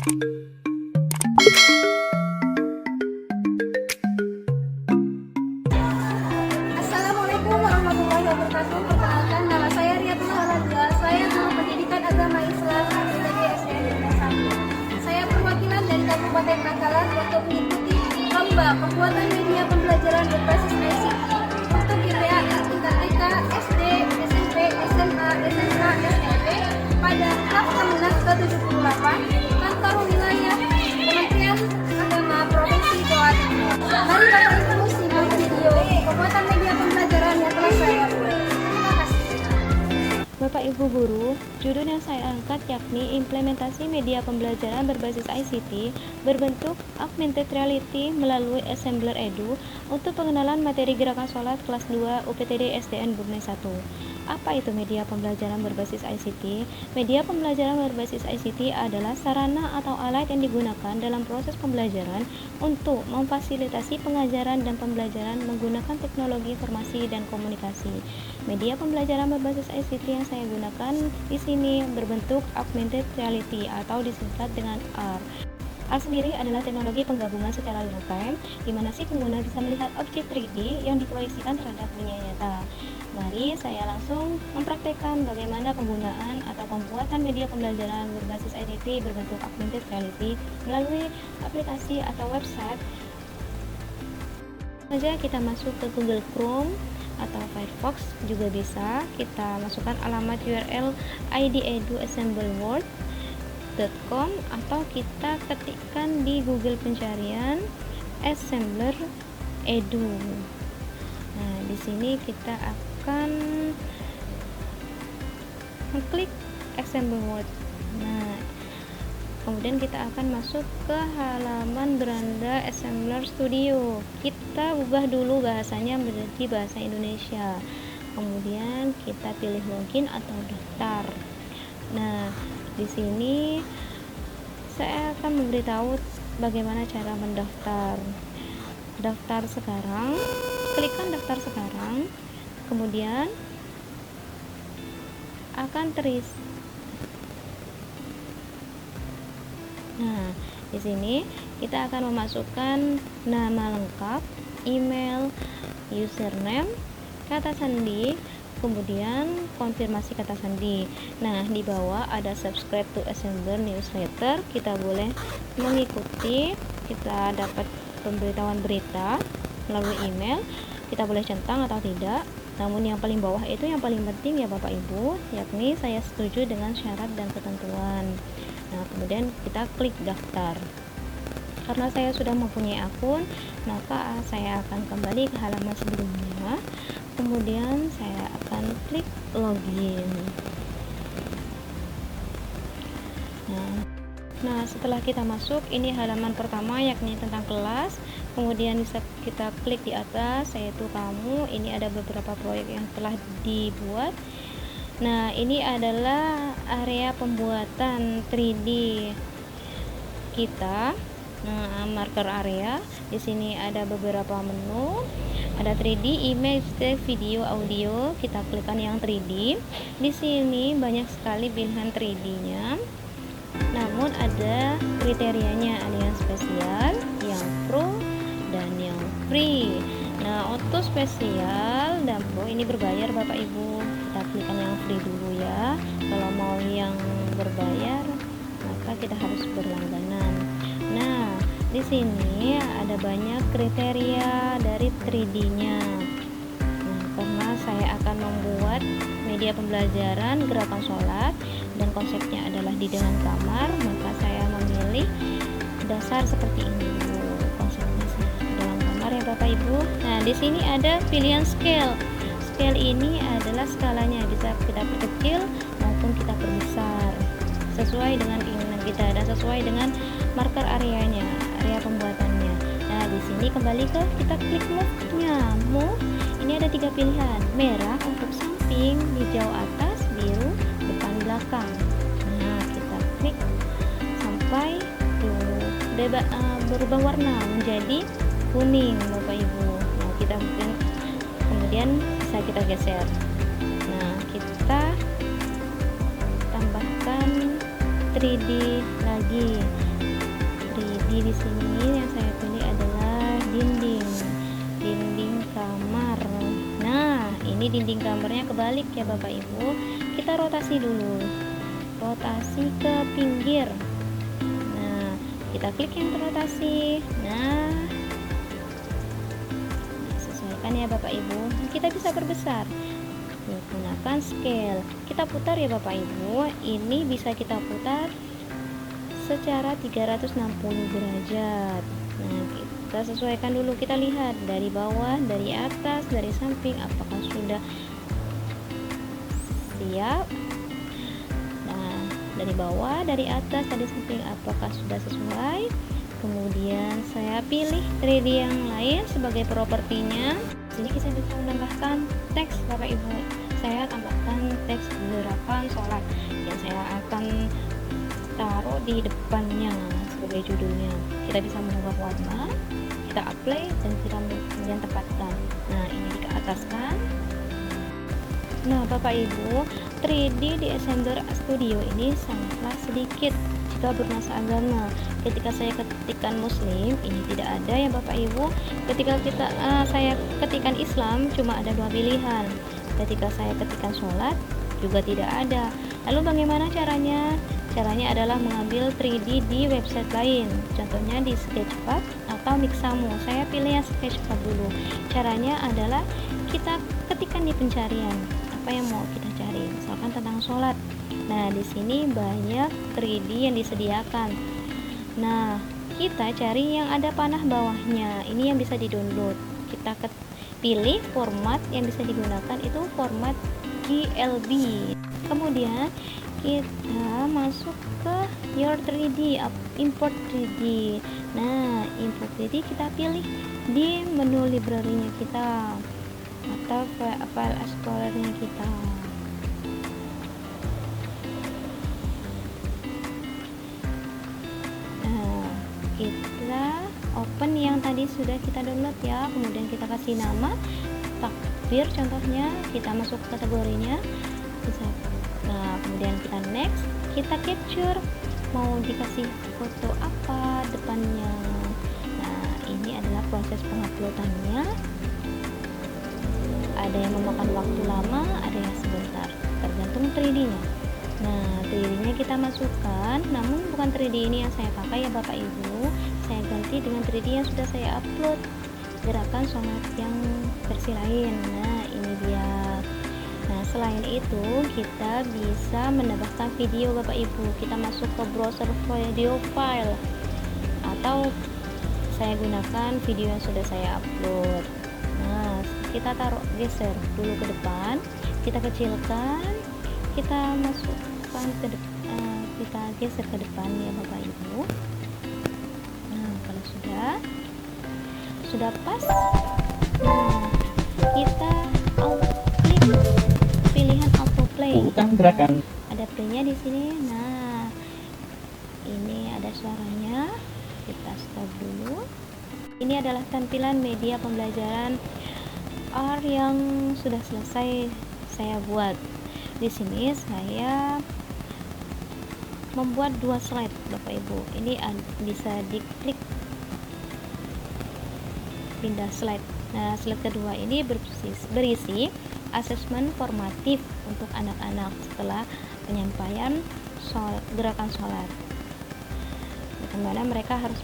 Assalamualaikum warahmatullahi wabarakatuh. Perkenalkan, nama saya Riyatul Halanda. Saya guru pendidikan agama Islam ITB SDN Negeri 1. Saya perwakilan dari Kabupaten Bangkalan untuk mengikuti lomba pembuatan media pembelajaran berbasis ICT untuk IPA tingkat TK, SD, SMP, SMA, SMK, SMP pada Kemenang ke-78 kantor wilayah Kementerian Agama Provinsi Jawa Timur. Mari Bapak Ibu simak video pembuatan media pembelajaran yang telah saya buat. Terima kasih. Bapak Ibu Guru, judul yang saya angkat yakni implementasi media pembelajaran berbasis ICT berbentuk augmented reality melalui Assembler Edu untuk pengenalan materi gerakan sholat kelas 2 UPTD SDN Bumne 1. Apa itu media pembelajaran berbasis ICT? Media pembelajaran berbasis ICT adalah sarana atau alat yang digunakan dalam proses pembelajaran untuk memfasilitasi pengajaran dan pembelajaran menggunakan teknologi informasi dan komunikasi. Media pembelajaran berbasis ICT yang saya gunakan di sini berbentuk augmented reality atau disingkat dengan AR. AR sendiri adalah teknologi penggabungan secara real time, di mana si pengguna bisa melihat objek 3D yang diproyeksikan terhadap dunia nyata. Mari saya langsung mempraktekkan bagaimana penggunaan atau pembuatan media pembelajaran berbasis ICT berbentuk augmented reality melalui aplikasi atau website. Saja kita masuk ke Google Chrome atau Firefox juga bisa. Kita masukkan alamat URL id.edu.assembleworld.com atau kita ketikkan di Google pencarian Assembler Edu. Nah, di sini kita akan mengklik Assembler World. Nah, kemudian kita akan masuk ke halaman beranda Assembler Studio. Kita ubah dulu bahasanya menjadi bahasa Indonesia. Kemudian kita pilih login atau daftar. Nah, di sini saya akan memberitahu bagaimana cara mendaftar. Daftar sekarang, klikkan daftar sekarang, kemudian akan terisi. Nah, di sini kita akan memasukkan nama lengkap, email, username, kata sandi, kemudian konfirmasi kata sandi. Nah, di bawah ada subscribe to Assembler newsletter. Kita boleh mengikuti, kita dapat pemberitahuan berita melalui email. Kita boleh centang atau tidak. Namun yang paling bawah itu yang paling penting ya Bapak Ibu, yakni saya setuju dengan syarat dan ketentuan. Nah, kemudian kita klik daftar. Karena saya sudah mempunyai akun, maka saya akan kembali ke halaman sebelumnya. Kemudian saya akan klik login. Nah, setelah kita masuk, ini halaman pertama yakni tentang kelas. Kemudian bisa kita klik di atas yaitu kamu. Ini ada beberapa proyek yang telah dibuat. Nah, ini adalah area pembuatan 3D kita. Nah, marker area. Di sini ada beberapa menu. Ada 3D, image, text, video, audio. Kita klikkan yang 3D. Di sini banyak sekali pilihan 3D-nya. Namun ada kriterianya, ada yang spesial, yang pro, dan yang free. Nah, untuk spesial dan pro ini berbayar Bapak Ibu. Kita klikkan yang free dulu ya. Kalau mau yang berbayar, maka kita harus berlangganan. Nah, di sini ada banyak kriteria dari 3D-nya. Nah, karena saya akan membuat media pembelajaran gerakan sholat dan konsepnya adalah di dalam kamar, maka saya memilih dasar seperti ini dulu. Konsepnya di dalam kamar ya Bapak Ibu. Nah, di sini ada pilihan scale. Scale ini adalah skalanya, bisa kita perkecil maupun kita perbesar sesuai dengan keinginan kita dan sesuai dengan marker areanya, area pembuatannya. Nah, di sini kembali ke kita klik move-nya. Move ini ada 3 pilihan, merah untuk samping, hijau atas, biru depan belakang. Nah, kita klik sampai berubah warna menjadi kuning Bapak Ibu. Nah, kita kemudian bisa kita geser. Nah, kita tambahkan 3D lagi. di sini yang saya pilih adalah dinding kamar. Nah, ini dinding kamarnya kebalik ya Bapak Ibu. Kita rotasi dulu, rotasi ke pinggir. Nah, kita klik yang terrotasi. Nah, sesuaikan ya Bapak Ibu. Kita bisa perbesar menggunakan scale. Kita putar ya Bapak Ibu. Ini bisa kita putar secara 360 derajat. Nah, kita sesuaikan dulu, kita lihat dari bawah, dari atas, dari samping apakah sudah siap. Nah, dari bawah, dari atas, dari samping apakah sudah sesuai. Kemudian saya pilih 3D yang lain sebagai propertinya. Sini kita bisa menambahkan teks Bapak Ibu. Saya tambahkan teks gerakan sholat yang saya akan taruh di depannya sebagai judulnya. Kita bisa mengubah warna, kita apply dan kita kemudian tempatkan. Nah, ini dikeataskan. Nah Bapak Ibu, 3D di Assemblr Studio ini sangatlah sedikit jika bernuansa agama. Ketika saya ketikkan Muslim, ini tidak ada ya Bapak Ibu. Ketika saya ketikkan Islam, cuma ada 2 pilihan. Ketika saya ketikkan sholat, juga tidak ada. Lalu bagaimana caranya? Caranya adalah mengambil 3D di website lain, contohnya di Sketchpad atau Mixamo. Saya pilih yang Sketchpad dulu. Caranya adalah kita ketikkan di pencarian apa yang mau kita cari, misalkan tentang sholat. Nah, di sini banyak 3D yang disediakan. Nah, kita cari yang ada panah bawahnya. Ini yang bisa di-download. Kita pilih format yang bisa digunakan, itu format GLB. Kemudian kita masuk ke Your 3D, import 3D. Nah, import 3D kita pilih di menu library-nya kita atau file explorer-nya kita. Nah, kita open yang tadi sudah kita download ya. Kemudian kita kasih nama takbir, contohnya kita masuk kategorinya. Nah, kemudian kita next, kita capture mau dikasih foto apa depannya. Nah, ini adalah proses penguploadannya. Ada yang memakan waktu lama, ada yang sebentar, tergantung 3D-nya. Nah, 3D-nya kita masukkan, namun bukan 3D ini yang saya pakai ya Bapak Ibu. Saya ganti dengan 3D yang sudah saya upload, gerakan sholat yang versi lain. Nah, ini dia. Nah, selain itu kita bisa menambahkan video Bapak Ibu. Kita masuk ke browser video file atau saya gunakan video yang sudah saya upload. Nah, kita taruh geser dulu ke depan, kita kecilkan, kita masukkan ke depan, kita geser ke depan ya Bapak Ibu. Nah, kalau sudah pas, nah kita klik pilihan auto play. Gerakan. Ada playnya di sini. Nah, ini ada suaranya. Kita stop dulu. Ini adalah tampilan media pembelajaran R yang sudah selesai saya buat. Di sini saya membuat 2 slide Bapak Ibu. Ini bisa diklik pindah slide. Nah, slide kedua ini berisi asesmen formatif untuk anak-anak setelah penyampaian gerakan sholat, bagaimana mereka harus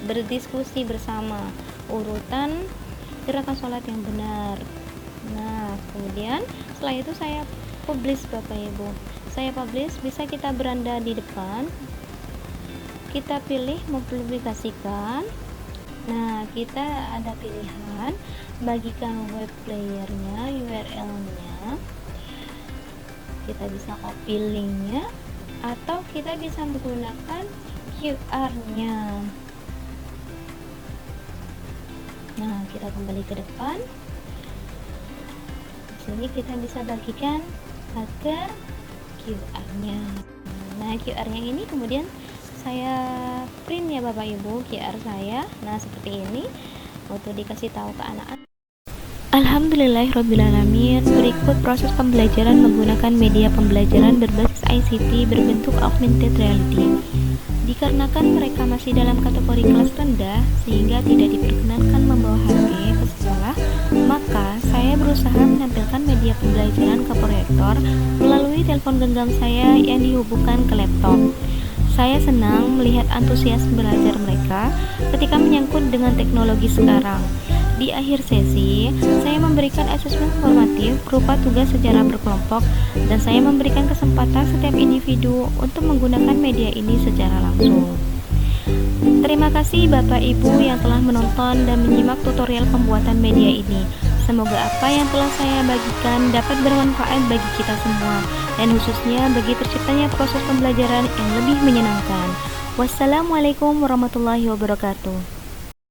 berdiskusi bersama urutan gerakan sholat yang benar. Nah, kemudian setelah itu saya publish Bapak Ibu. Saya publish, bisa kita beranda di depan, kita pilih mempublikasikan. Nah, kita ada pilihan bagikan web playernya, URL-nya. Kita bisa copy linknya atau kita bisa menggunakan QR-nya. Nah, kita kembali ke depan. Di sini kita bisa bagikan agar QR-nya. Nah, QR-nya ini kemudian saya print ya Bapak Ibu, QR saya. Nah, seperti ini untuk dikasih tahu ke anak-anak. Alhamdulillahirrabbilalamin. Berikut proses pembelajaran menggunakan media pembelajaran berbasis ICT berbentuk augmented reality. Dikarenakan mereka masih dalam kategori kelas rendah sehingga tidak diperkenankan membawa HP ke sekolah, maka saya berusaha menampilkan media pembelajaran ke proyektor melalui telepon genggam saya yang dihubungkan ke laptop. Saya senang melihat antusias belajar mereka ketika menyangkut dengan teknologi sekarang. Di akhir sesi, saya memberikan asesmen formatif berupa tugas secara berkelompok dan saya memberikan kesempatan setiap individu untuk menggunakan media ini secara langsung. Terima kasih Bapak Ibu yang telah menonton dan menyimak tutorial pembuatan media ini. Semoga apa yang telah saya bagikan dapat bermanfaat bagi kita semua dan khususnya bagi terciptanya proses pembelajaran yang lebih menyenangkan. Wassalamualaikum warahmatullahi wabarakatuh.